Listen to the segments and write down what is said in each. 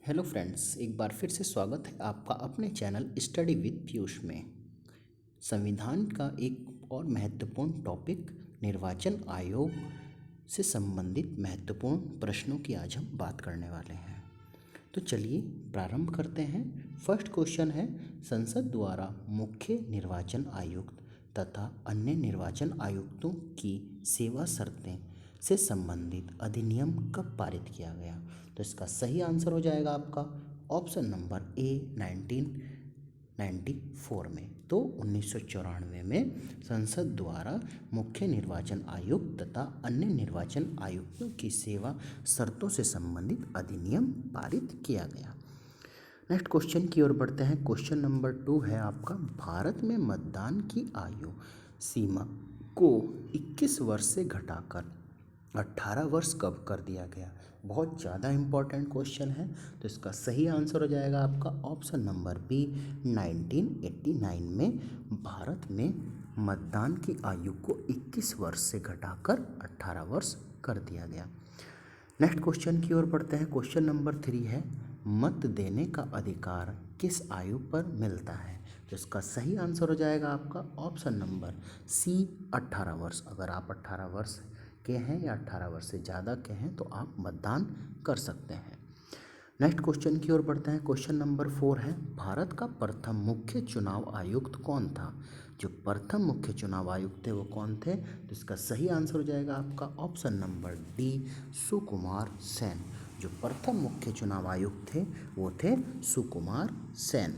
Hello friends, एक बार फिर से स्वागत है आपका अपने चैनल स्टडी विद पीयूष में। संविधान का एक और महत्वपूर्ण टॉपिक निर्वाचन आयोग से संबंधित महत्वपूर्ण प्रश्नों की आज हम बात करने वाले हैं। तो चलिए प्रारंभ करते हैं। फर्स्ट क्वेश्चन है, संसद द्वारा मुख्य निर्वाचन आयुक्त तथा अन्य निर्वाचन आयुक्तों की सेवा शर्तें से संबंधित अधिनियम कब पारित किया गया? तो इसका सही आंसर हो जाएगा आपका ऑप्शन नंबर ए 1994 में। तो 1994 में संसद द्वारा मुख्य निर्वाचन आयुक्त तथा अन्य निर्वाचन आयुक्तों की सेवा शर्तों से संबंधित अधिनियम पारित किया गया। नेक्स्ट क्वेश्चन की ओर बढ़ते हैं। क्वेश्चन नंबर 2 है आपका, भारत में मतदान की आयु सीमा को 21 वर्ष से घटाकर 18 वर्ष कब कर दिया गया? बहुत ज़्यादा इम्पोर्टेंट क्वेश्चन है। तो इसका सही आंसर हो जाएगा आपका ऑप्शन नंबर बी 1989 में भारत में मतदान की आयु को 21 वर्ष से घटाकर 18 वर्ष कर दिया गया। नेक्स्ट क्वेश्चन की ओर बढ़ते हैं। क्वेश्चन नंबर 3 है, मत देने का अधिकार किस आयु पर मिलता है? तो इसका सही आंसर हो जाएगा आपका ऑप्शन नंबर सी 18 वर्ष। अगर आप 18 वर्ष के हैं या 18 वर्ष से ज़्यादा के हैं तो आप मतदान कर सकते हैं। नेक्स्ट क्वेश्चन की ओर बढ़ते हैं। क्वेश्चन नंबर 4 है, भारत का प्रथम मुख्य चुनाव आयुक्त कौन था? जो प्रथम मुख्य चुनाव आयुक्त थे वो कौन थे? तो इसका सही आंसर हो जाएगा आपका option number D Sukumar Sen. जो प्रथम मुख्य चुनाव आयुक्त थे वो थे सुकुमार सेन।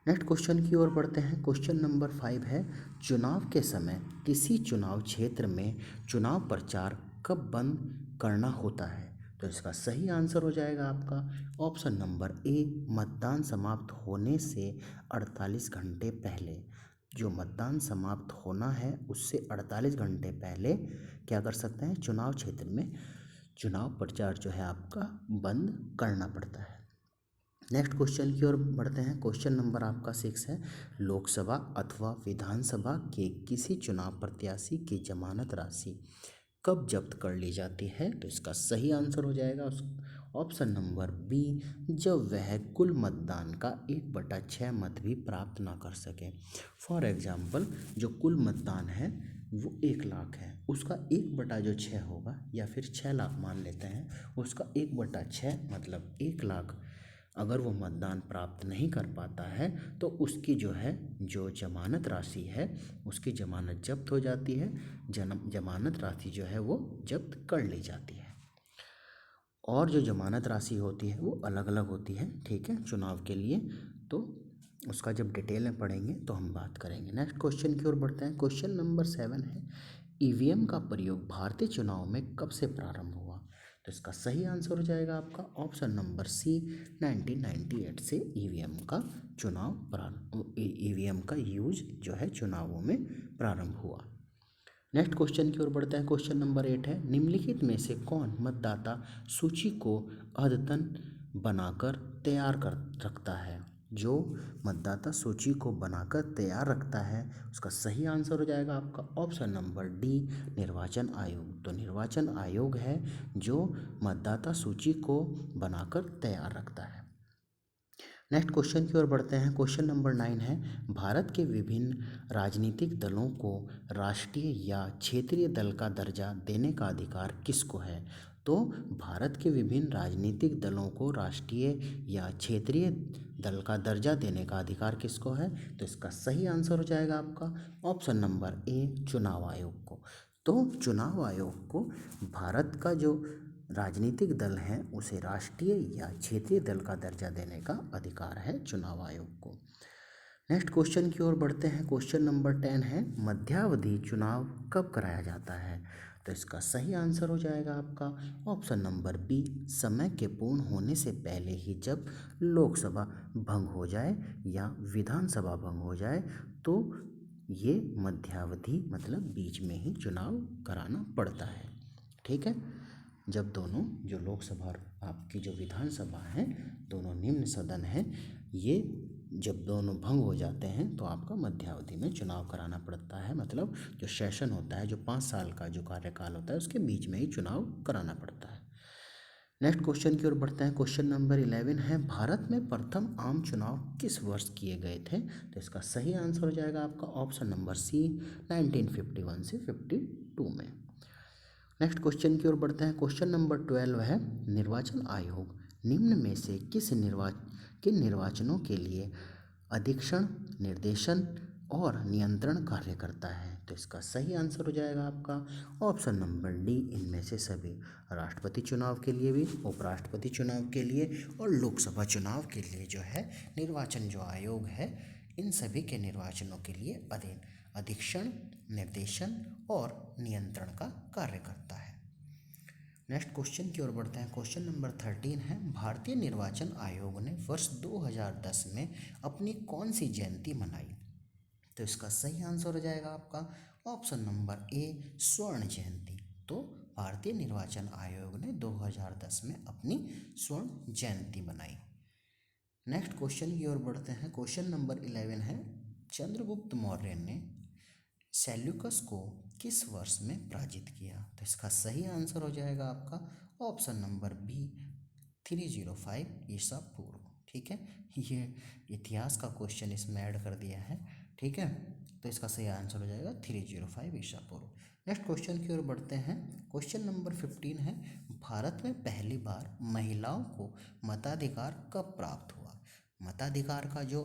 नेक्स्ट क्वेश्चन की ओर बढ़ते हैं। क्वेश्चन नंबर 5 है, चुनाव के समय किसी चुनाव क्षेत्र में चुनाव प्रचार कब बंद करना होता है? तो इसका सही आंसर हो जाएगा आपका ऑप्शन नंबर ए मतदान समाप्त होने से 48 घंटे पहले। जो मतदान समाप्त होना है उससे 48 घंटे पहले क्या कर सकते हैं? चुनाव क्षेत्र में चुनाव प्रचार जो है आपका बंद करना पड़ता है। नेक्स्ट क्वेश्चन की ओर बढ़ते हैं। क्वेश्चन नंबर आपका 6 है, लोकसभा अथवा विधानसभा के किसी चुनाव प्रत्याशी की जमानत राशि कब जब्त कर ली जाती है? तो इसका सही आंसर हो जाएगा ऑप्शन नंबर बी, जब वह कुल मतदान का 1/6 मत भी प्राप्त ना कर सके। फॉर एग्जाम्पल, जो कुल मतदान है वो 1 लाख है, उसका 1/6 होगा या फिर 6 लाख मान लेते हैं, उसका 1/6 मतलब 1 लाख अगर वो मतदान प्राप्त नहीं कर पाता है तो उसकी जो है जो जमानत राशि है उसकी जमानत जब्त हो जाती है। जमानत राशि जो है वो जब्त कर ली जाती है। और जो जमानत राशि होती है वो अलग अलग होती है, ठीक है, चुनाव के लिए। तो उसका जब डिटेल में पढ़ेंगे तो हम बात करेंगे। नेक्स्ट क्वेश्चन की ओर बढ़ते हैं। क्वेश्चन नंबर 7 है, ईवीएम का प्रयोग भारतीय चुनाव में कब से प्रारंभ हुआ? तो इसका सही आंसर हो जाएगा आपका ऑप्शन नंबर सी 1998 से ईवीएम का यूज जो है चुनावों में प्रारंभ हुआ। नेक्स्ट क्वेश्चन की ओर बढ़ते हैं। क्वेश्चन नंबर 8 है, निम्नलिखित में से कौन मतदाता सूची को अद्यतन बनाकर तैयार कर रखता है? जो मतदाता सूची को बनाकर तैयार रखता है उसका सही आंसर हो जाएगा आपका ऑप्शन नंबर डी निर्वाचन आयोग। तो निर्वाचन आयोग है जो मतदाता सूची को बनाकर तैयार रखता है। नेक्स्ट क्वेश्चन की ओर बढ़ते हैं। क्वेश्चन नंबर 9 है, भारत के विभिन्न राजनीतिक दलों को राष्ट्रीय या क्षेत्रीय दल का दर्जा देने का अधिकार किसको है? तो भारत के विभिन्न राजनीतिक दलों को राष्ट्रीय या क्षेत्रीय दल का दर्जा देने का अधिकार किसको है? तो इसका सही आंसर हो जाएगा आपका ऑप्शन नंबर ए चुनाव आयोग को। तो चुनाव आयोग को भारत का जो राजनीतिक दल हैं उसे राष्ट्रीय या क्षेत्रीय दल का दर्जा देने का अधिकार है चुनाव आयोग को। नेक्स्ट क्वेश्चन की ओर बढ़ते हैं। क्वेश्चन नंबर 10 है, मध्यावधि चुनाव कब कराया जाता है? तो इसका सही आंसर हो जाएगा आपका ऑप्शन नंबर बी, समय के पूर्ण होने से पहले ही, जब लोकसभा भंग हो जाए या विधानसभा भंग हो जाए तो ये मध्यावधि मतलब बीच में ही चुनाव कराना पड़ता है, ठीक है। जब दोनों जो लोकसभा और आपकी जो विधानसभा है दोनों निम्न सदन है, ये जब दोनों भंग हो जाते हैं तो आपका मध्यावधि में चुनाव कराना पड़ता है। मतलब जो सेशन होता है, जो 5 साल का जो कार्यकाल होता है उसके बीच में ही चुनाव कराना पड़ता है। नेक्स्ट क्वेश्चन की ओर बढ़ते हैं। क्वेश्चन नंबर 11 है, भारत में प्रथम आम चुनाव किस वर्ष किए गए थे? तो इसका सही आंसर हो जाएगा आपका ऑप्शन नंबर सी, 1951 से 52 में। नेक्स्ट क्वेश्चन की ओर बढ़ते हैं। क्वेश्चन नंबर 12 है, निर्वाचन आयोग निम्न में से किन निर्वाचनों के लिए अधीक्षण, निर्देशन और नियंत्रण कार्य करता है? तो इसका सही आंसर हो जाएगा आपका ऑप्शन नंबर डी, इनमें से सभी। राष्ट्रपति चुनाव के लिए भी, उपराष्ट्रपति चुनाव के लिए और लोकसभा चुनाव के लिए जो है निर्वाचन जो आयोग है, इन सभी के निर्वाचनों के लिए अधीक्षण, निर्देशन और नियंत्रण का कार्य करता है। नेक्स्ट क्वेश्चन की ओर बढ़ते हैं। क्वेश्चन नंबर 13 है, भारतीय निर्वाचन आयोग ने वर्ष 2010 में अपनी कौन सी जयंती मनाई? तो इसका सही आंसर हो जाएगा आपका ऑप्शन नंबर ए, स्वर्ण जयंती। तो भारतीय निर्वाचन आयोग ने 2010 में अपनी स्वर्ण जयंती मनाई। नेक्स्ट क्वेश्चन की ओर बढ़ते हैं। क्वेश्चन नंबर 11 है, चंद्रगुप्त मौर्य ने सेल्यूकस को किस वर्ष में पराजित किया? तो इसका सही आंसर हो जाएगा आपका ऑप्शन नंबर बी, 305 ईसा पूर्व। ठीक है, ये इतिहास का क्वेश्चन इसमें ऐड कर दिया है। ठीक है, तो इसका सही आंसर हो जाएगा 305 ईसा पूर्व। नेक्स्ट क्वेश्चन की ओर बढ़ते हैं। क्वेश्चन नंबर 15 है, भारत में पहली बार महिलाओं को मताधिकार कब प्राप्त हुआ? मताधिकार का जो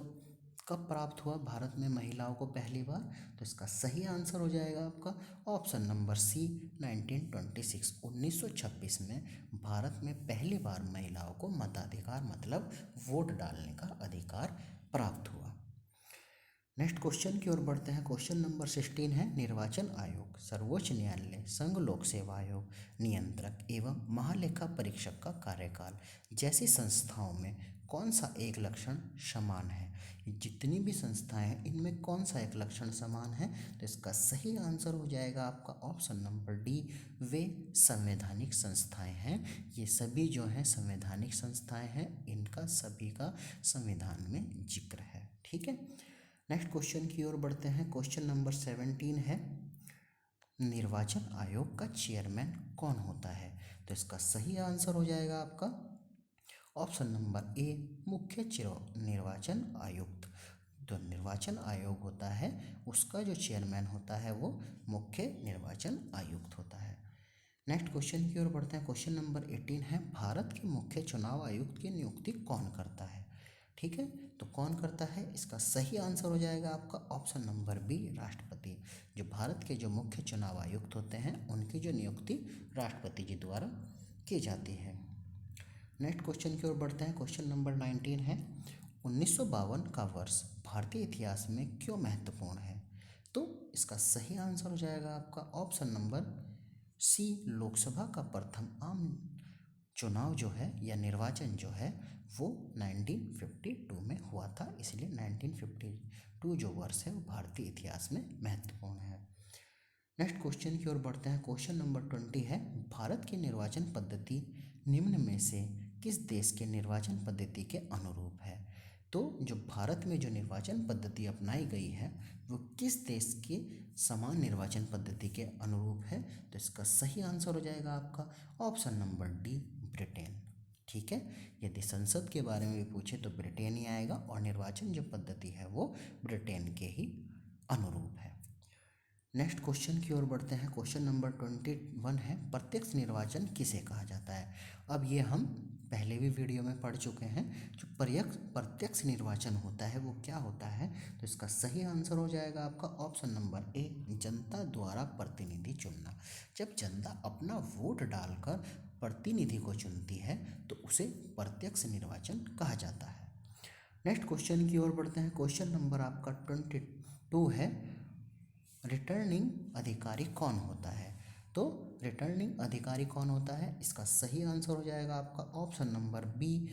कब प्राप्त हुआ भारत में महिलाओं को पहली बार? तो इसका सही आंसर हो जाएगा आपका ऑप्शन नंबर सी, 1926, 1926 में भारत में पहली बार महिलाओं को मताधिकार मतलब वोट डालने का अधिकार प्राप्त हुआ। नेक्स्ट क्वेश्चन की ओर बढ़ते हैं। क्वेश्चन नंबर 16 है, निर्वाचन आयोग, सर्वोच्च न्यायालय, संघ लोक सेवा आयोग, नियंत्रक एवं महालेखा परीक्षक का कार्यकाल जैसी संस्थाओं में कौन सा एक लक्षण समान है? जितनी भी संस्थाएं हैं इनमें कौन सा एक लक्षण समान है? तो इसका सही आंसर हो जाएगा आपका ऑप्शन नंबर डी, वे संवैधानिक संस्थाएं हैं। ये सभी जो हैं संवैधानिक संस्थाएं हैं, इनका सभी का संविधान में जिक्र है। ठीक है, नेक्स्ट क्वेश्चन की ओर बढ़ते हैं। क्वेश्चन नंबर 17 है, निर्वाचन आयोग का चेयरमैन कौन होता है? तो इसका सही आंसर हो जाएगा आपका ऑप्शन नंबर ए, मुख्य निर्वाचन आयुक्त। जो निर्वाचन आयोग होता है उसका जो चेयरमैन होता है वो मुख्य निर्वाचन आयुक्त होता है। नेक्स्ट क्वेश्चन की ओर बढ़ते हैं। क्वेश्चन नंबर 18 है, भारत के मुख्य चुनाव आयुक्त की नियुक्ति कौन करता है? ठीक है, तो कौन करता है? इसका सही आंसर हो जाएगा आपका ऑप्शन नंबर बी, राष्ट्रपति। जो भारत के जो मुख्य चुनाव आयुक्त होते हैं उनकी जो नियुक्ति राष्ट्रपति जी द्वारा की जाती है। नेक्स्ट क्वेश्चन की ओर बढ़ते हैं। क्वेश्चन नंबर 19 है, 1952 का वर्ष भारतीय इतिहास में क्यों महत्वपूर्ण है? तो इसका सही आंसर हो जाएगा आपका ऑप्शन नंबर सी, लोकसभा का प्रथम आम चुनाव जो है या निर्वाचन जो है वो 1952 में हुआ था, इसलिए 1952 जो वर्ष है वो भारतीय इतिहास में महत्वपूर्ण है। नेक्स्ट क्वेश्चन की ओर बढ़ते हैं। क्वेश्चन नंबर 20 है, भारत की निर्वाचन पद्धति निम्न में से किस देश के निर्वाचन पद्धति के अनुरूप है? तो जो भारत में जो निर्वाचन पद्धति अपनाई गई है वो किस देश की समान निर्वाचन पद्धति के अनुरूप है? तो इसका सही आंसर हो जाएगा आपका ऑप्शन नंबर डी, ब्रिटेन। ठीक है, यदि संसद के बारे में भी पूछे तो ब्रिटेन ही आएगा और निर्वाचन जो पद्धति है वो ब्रिटेन के ही अनुरूप है। नेक्स्ट क्वेश्चन की ओर बढ़ते हैं। क्वेश्चन नंबर 21 है, प्रत्यक्ष निर्वाचन किसे कहा जाता है? अब ये हम पहले भी वीडियो में पढ़ चुके हैं। जो प्रत्यक्ष निर्वाचन होता है वो क्या होता है? तो इसका सही आंसर हो जाएगा आपका ऑप्शन नंबर ए, जनता द्वारा प्रतिनिधि चुनना। जब जनता अपना वोट डालकर प्रतिनिधि को चुनती है तो उसे प्रत्यक्ष निर्वाचन कहा जाता है। नेक्स्ट क्वेश्चन की ओर बढ़ते हैं। क्वेश्चन नंबर आपका 22 है, रिटर्निंग अधिकारी कौन होता है? तो रिटर्निंग अधिकारी कौन होता है? इसका सही आंसर हो जाएगा आपका ऑप्शन नंबर बी,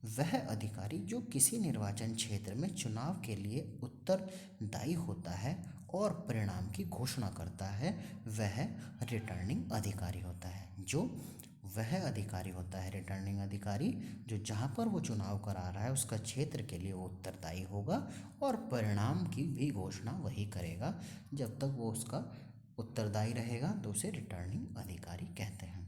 वह अधिकारी जो किसी निर्वाचन क्षेत्र में चुनाव के लिए उत्तरदायी होता है और परिणाम की घोषणा करता है, वह रिटर्निंग अधिकारी होता है। जो वह अधिकारी होता है रिटर्निंग अधिकारी जो जहाँ पर वो चुनाव करा रहा है उसका क्षेत्र के लिए वो उत्तरदायी होगा और परिणाम की भी घोषणा वही करेगा। जब तक वो उसका उत्तरदायी रहेगा तो उसे रिटर्निंग अधिकारी कहते हैं।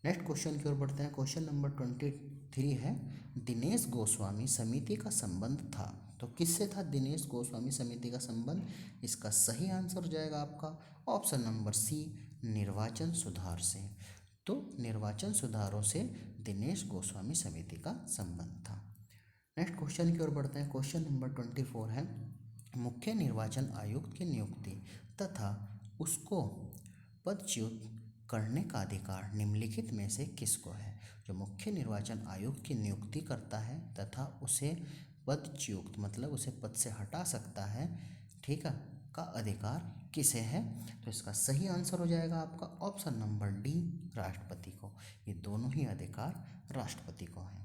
नेक्स्ट क्वेश्चन की ओर बढ़ते हैं। क्वेश्चन नंबर 23 है, दिनेश गोस्वामी समिति का संबंध था। तो किससे था दिनेश गोस्वामी समिति का संबंध? इसका सही आंसर हो जाएगा आपका ऑप्शन नंबर सी, निर्वाचन सुधार से। तो निर्वाचन सुधारों से दिनेश गोस्वामी समिति का संबंध था। नेक्स्ट क्वेश्चन की ओर बढ़ते हैं। क्वेश्चन नंबर 24 है, मुख्य निर्वाचन आयुक्त की नियुक्ति तथा उसको पदच्युत करने का अधिकार निम्नलिखित में से किसको है? जो मुख्य निर्वाचन आयुक्त की नियुक्ति करता है तथा उसे पदच्युत मतलब उसे पद से हटा सकता है, ठीक है, का अधिकार किसे है? तो इसका सही आंसर हो जाएगा आपका ऑप्शन नंबर डी, राष्ट्रपति को। ये दोनों ही अधिकार राष्ट्रपति को हैं।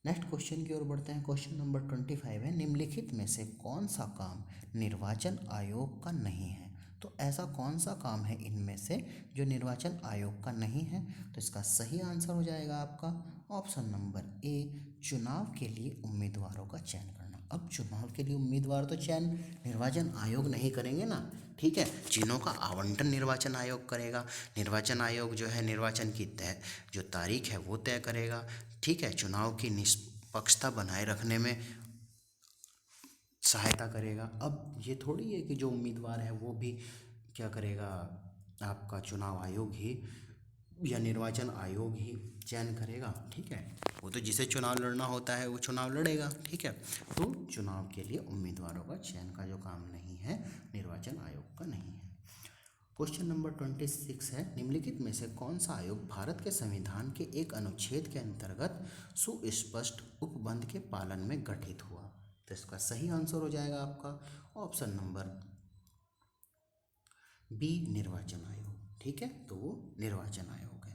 नेक्स्ट क्वेश्चन की ओर बढ़ते हैं। क्वेश्चन नंबर 25 है, निम्नलिखित में से कौन सा काम निर्वाचन आयोग का नहीं है? तो ऐसा कौन सा काम है इनमें से जो निर्वाचन आयोग का नहीं है? तो इसका सही आंसर हो जाएगा आपका ऑप्शन नंबर ए, चुनाव के लिए उम्मीदवारों का चयन करना। अब चुनाव के लिए उम्मीदवार तो चयन निर्वाचन आयोग नहीं करेंगे ना, ठीक है, जिनों का आवंटन निर्वाचन आयोग करेगा। निर्वाचन आयोग जो है निर्वाचन की जो तारीख है वो तय करेगा, ठीक है, चुनाव की निष्पक्षता बनाए रखने में सहायता करेगा। अब ये थोड़ी है कि जो उम्मीदवार है वो भी क्या करेगा, आपका चुनाव आयोग ही या निर्वाचन आयोग ही चयन करेगा, ठीक है, वो तो जिसे चुनाव लड़ना होता है वो चुनाव लड़ेगा, ठीक है। तो चुनाव के लिए उम्मीदवारों का चयन का जो काम नहीं है निर्वाचन आयोग का नहीं है। क्वेश्चन नंबर 26 है, निम्नलिखित में से कौन सा आयोग भारत के संविधान के एक अनुच्छेद के अंतर्गत सुस्पष्ट उपबंध के पालन में गठित हुआ? तो इसका सही आंसर हो जाएगा आपका ऑप्शन नंबर बी, निर्वाचन आयोग, ठीक है, तो वो निर्वाचन आयोग है।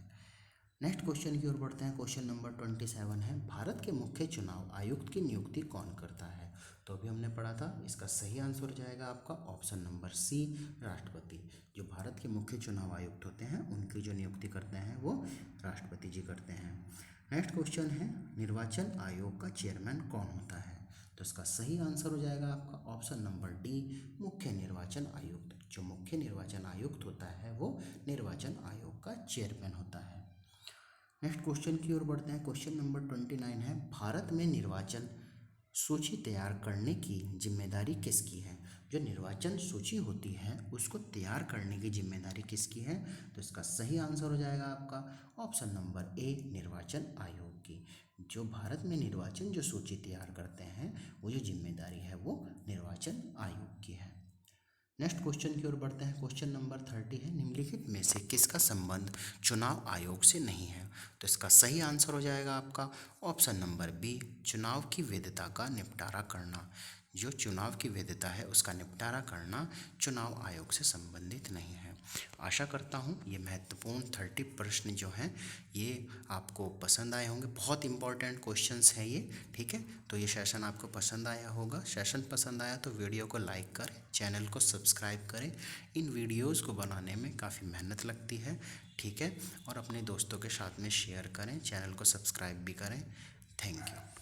नेक्स्ट क्वेश्चन की ओर बढ़ते हैं। क्वेश्चन नंबर 27 है, भारत के मुख्य चुनाव आयुक्त की नियुक्ति कौन करता है? तो अभी हमने पढ़ा था, इसका सही आंसर हो जाएगा आपका ऑप्शन नंबर सी, राष्ट्रपति। जो भारत के मुख्य चुनाव आयुक्त होते हैं उनकी जो नियुक्ति करते हैं वो राष्ट्रपति जी करते हैं। नेक्स्ट क्वेश्चन है, निर्वाचन आयोग का चेयरमैन कौन होता है? तो इसका सही आंसर हो जाएगा आपका ऑप्शन नंबर डी, मुख्य निर्वाचन आयुक्त। जो मुख्य निर्वाचन आयुक्त होता है वो निर्वाचन आयोग का चेयरमैन होता है। नेक्स्ट क्वेश्चन की ओर बढ़ते हैं। क्वेश्चन नंबर 29 है, भारत में निर्वाचन सूची तैयार करने की जिम्मेदारी किसकी है? जो निर्वाचन सूची होती है उसको तैयार करने की जिम्मेदारी किसकी है? तो इसका सही आंसर हो जाएगा आपका ऑप्शन नंबर ए, निर्वाचन आयोग की। जो भारत में निर्वाचन जो सूची तैयार करते हैं वो जो जिम्मेदारी है वो निर्वाचन आयोग की है। नेक्स्ट क्वेश्चन की ओर बढ़ते हैं। क्वेश्चन नंबर 30 है, निम्नलिखित में से किसका संबंध चुनाव आयोग से नहीं है? तो इसका सही आंसर हो जाएगा आपका ऑप्शन नंबर बी, चुनाव की वैधता का निपटारा करना। जो चुनाव की वैधता है उसका निपटारा करना चुनाव आयोग से संबंधित नहीं है। आशा करता हूँ ये महत्वपूर्ण 30 प्रश्न जो हैं ये आपको पसंद आए होंगे। बहुत इंपॉर्टेंट क्वेश्चंस हैं ये, ठीक है। तो ये सेशन आपको पसंद आया होगा। सेशन पसंद आया तो वीडियो को लाइक करें, चैनल को सब्सक्राइब करें। इन वीडियोज़ को बनाने में काफ़ी मेहनत लगती है, ठीक है, और अपने दोस्तों के साथ में शेयर करें, चैनल को सब्सक्राइब भी करें। Thank you.